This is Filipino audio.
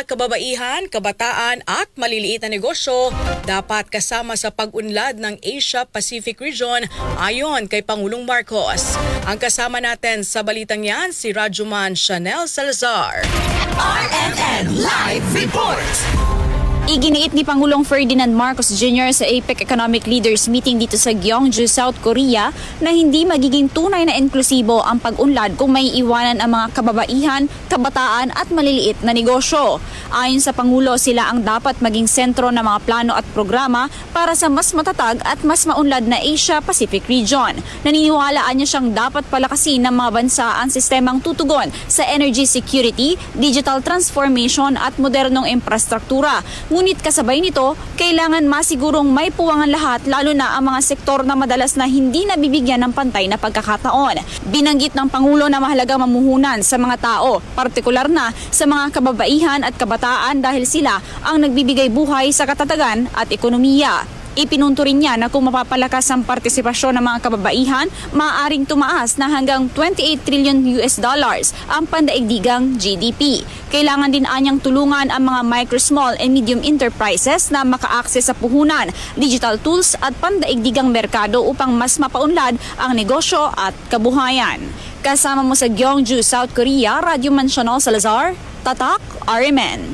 Kababaihan, kabataan at maliliit na negosyo dapat kasama sa pag-unlad ng Asia-Pacific Region ayon kay Pangulong Marcos. Ang kasama natin sa balitang yan si Rajuman Chanel Salazar. RMN Live Report! Iginiit ni Pangulong Ferdinand Marcos Jr. sa APEC Economic Leaders Meeting dito sa Gyeongju, South Korea na hindi magiging tunay na inklusibo ang pag-unlad kung may iwanan ang mga kababaihan, kabataan at maliliit na negosyo. Ayon sa Pangulo, sila ang dapat maging sentro ng mga plano at programa para sa mas matatag at mas maunlad na Asia-Pacific Region. Naniniwalaan niya siyang dapat palakasin ng mga bansa ang sistemang tutugon sa energy security, digital transformation at modernong infrastruktura. Ngunit kasabay nito, kailangan masigurong may puwangan lahat lalo na ang mga sektor na madalas na hindi nabibigyan ng pantay na pagkakataon. Binanggit ng Pangulo na mahalagang mamuhunan sa mga tao, partikular na sa mga kababaihan at kabataan dahil sila ang nagbibigay buhay sa katatagan at ekonomiya. Ipinunto rin niya na kung mapapalakas ang partisipasyon ng mga kababaihan, maaaring tumaas na hanggang $28 trillion ang pandaigdigang GDP. Kailangan din anyang tulungan ang mga micro, small and medium enterprises na maka-access sa puhunan, digital tools at pandaigdigang merkado upang mas mapaunlad ang negosyo at kabuhayan. Kasama mo sa Gyeongju, South Korea, Radyo Mansionol Salazar, Tatak, RMN.